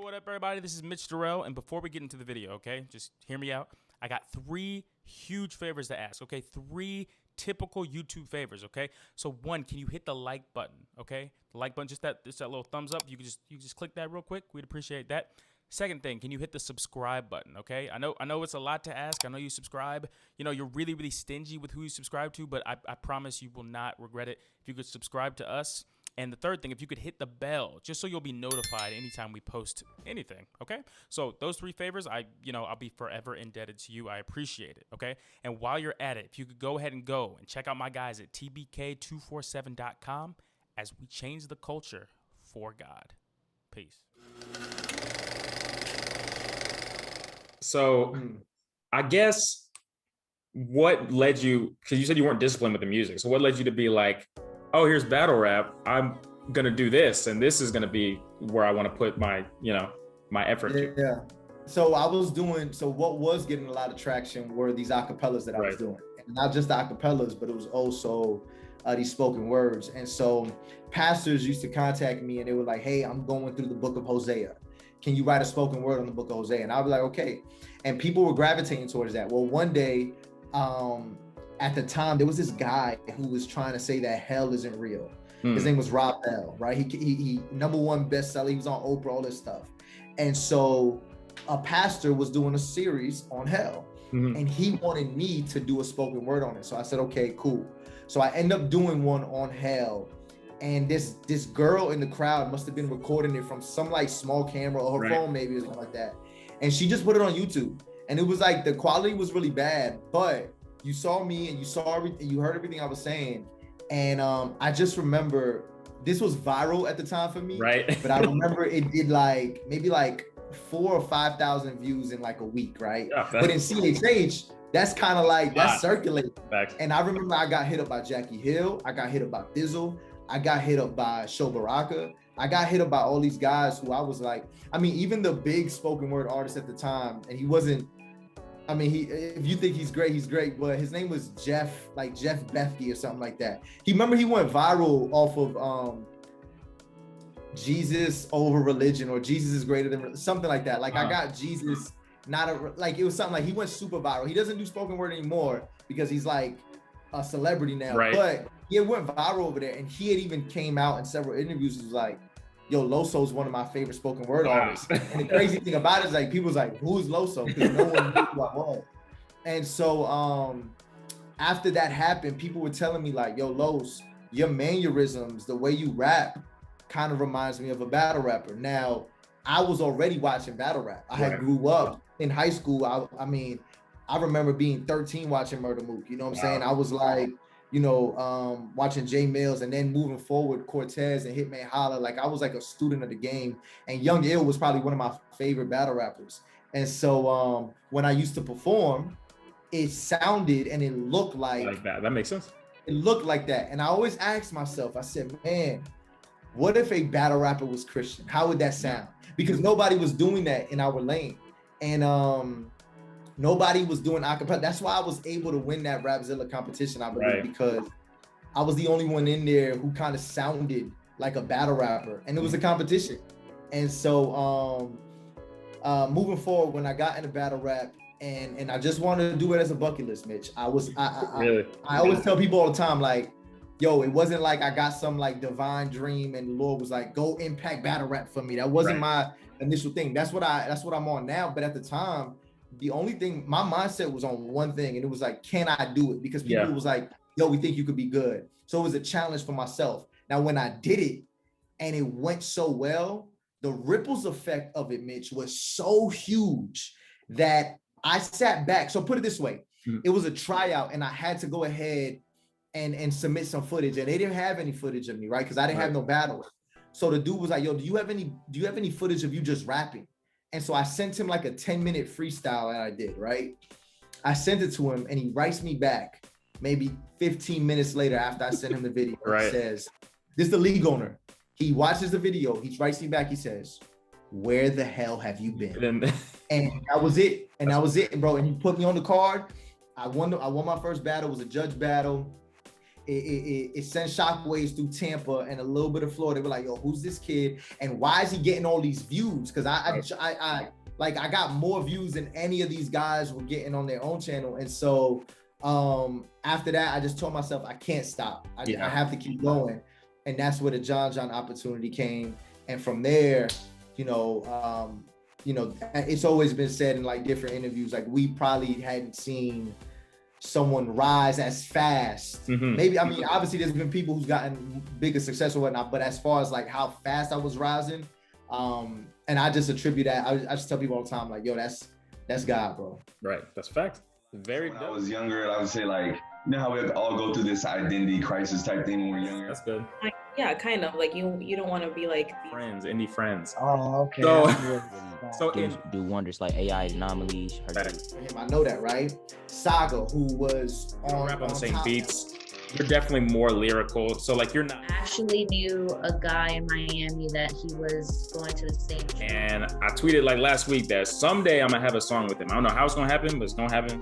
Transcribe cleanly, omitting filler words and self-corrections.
What up, everybody? This is Mitch Durrell, and before we get into the video, okay, just hear me out. I got 3 huge favors to ask, okay? 3 typical YouTube favors, okay? So one, can you hit the like button, okay? The like button, just that little thumbs up. You can just click that real quick. We'd appreciate that. Second thing, can you hit the subscribe button, okay? I know it's a lot to ask. I know you subscribe. You know, you're really, really stingy with who you subscribe to, but I promise you will not regret it if you could subscribe to us. And the third thing, if you could hit the bell, just so you'll be notified anytime we post anything, okay? So those 3 favors, I'll be forever indebted to you. I appreciate it, okay? And while you're at it, if you could go ahead and check out my guys at tbk247.com as we change the culture for God. Peace. So I guess what led you, because you said you weren't disciplined with the music. So what led you to be like, oh, here's battle rap. I'm going to do this. And this is going to be where I want to put my, my effort to. Yeah. So what was getting a lot of traction were these acapellas that I was doing. And not just the acapellas, but it was also these spoken words. And so pastors used to contact me and they were like, hey, I'm going through the book of Hosea. Can you write a spoken word on the book of Hosea? And I was like, okay. And people were gravitating towards that. Well, one day, at the time, there was this guy who was trying to say that hell isn't real. His name was Rob Bell, right? He #1 bestseller. He was on Oprah, all this stuff. And so a pastor was doing a series on hell. And he wanted me to do a spoken word on it. So I said, okay, cool. So I end up doing one on hell. And this girl in the crowd must have been recording it from some like small camera or her phone maybe or something like that. And she just put it on YouTube. And it was like the quality was really bad, but you saw me and you saw everything, you heard everything I was saying. And I just remember this was viral at the time for me. Right. But I remember it did maybe 4,000 or 5,000 views in like a week, right? Yeah, but in CHH, that's kind of like, that's circulating. And I remember I got hit up by Jackie Hill. I got hit up by Dizzle. I got hit up by Sho Baraka. I got hit up by all these guys who I was like, even the big spoken word artist at the time, and he wasn't, if you think he's great, but his name was Jeff Bethke or something like that. He went viral off of Jesus over religion, or Jesus is greater than something like that. Like I got Jesus, it was something like he went super viral. He doesn't do spoken word anymore because he's like a celebrity now, but he went viral over there. And he had even came out in several interviews. He was like, yo, Loso is one of my favorite spoken word artists. And the crazy thing about it is like, people's like, who's Loso? Because no one knew who I was. And so after that happened, people were telling me like, yo, Los, your mannerisms, the way you rap kind of reminds me of a battle rapper. Now, I was already watching battle rap. I had grew up in high school. I remember being 13 watching Murder Mook. You know what I'm saying? I was like, watching Jay Mills, and then moving forward, Cortez and Hitman Holla. Like I was like a student of the game, and Young Ill was probably one of my favorite battle rappers. And so when I used to perform, it sounded and it looked like that. That makes sense. It looked like that. And I always asked myself, I said, man, what if a battle rapper was Christian? How would that sound? Because nobody was doing that in our lane. And nobody was doing acapella. That's why I was able to win that Rapzilla competition, I believe, because I was the only one in there who kind of sounded like a battle rapper, and it was a competition. And so moving forward, when I got into battle rap, and I just wanted to do it as a bucket list, Mitch. I always tell people all the time, like, yo, it wasn't like I got some like divine dream and the Lord was like, go impact battle rap for me. That wasn't my initial thing. That's what I'm on now. But at the time, the only thing, my mindset was on one thing, and it was like, can I do it? Because people was like, yo, we think you could be good. So it was a challenge for myself. Now, when I did it and it went so well, the ripples effect of it, Mitch, was so huge that I sat back. So put it this way, it was a tryout and I had to go ahead and submit some footage, and they didn't have any footage of me, right? Because I didn't have no battle. So the dude was like, yo, do you have any footage of you just rapping? And so I sent him like a 10-minute freestyle that I did, right? I sent it to him and he writes me back maybe 15 minutes later after I sent him the video. He says, this is the league owner. He watches the video. He writes me back. He says, where the hell have you been? And that was it. And that was it, bro. And he put me on the card. I won my first battle. It was a judge battle. it sent shockwaves through Tampa and a little bit of Florida. They were like, yo, who's this kid? And why is he getting all these views? Because I got more views than any of these guys were getting on their own channel. And so after that, I just told myself I can't stop. I have to keep going. And that's where the John opportunity came. And from there, it's always been said in like different interviews, like we probably hadn't seen someone rise as fast. Maybe, I mean, obviously there's been people who's gotten bigger success or whatnot, but as far as like how fast I was rising, and I just attribute that, I just tell people all the time, like, yo, that's God, bro. Right, that's a fact. Very when I was younger, I would say, like, you know how we all go through this identity crisis type thing when we're younger? That's good. Yeah, kind of. Like, you don't want to be like friends, indie friends. Oh, okay. So do wonders like AI anomalies. I know that, right? Saga, who was on the same beats. You're definitely more lyrical. So like you're not. I actually knew a guy in Miami that he was going to the same church. And I tweeted like last week that someday I'm gonna have a song with him. I don't know how it's gonna happen, but it's gonna happen.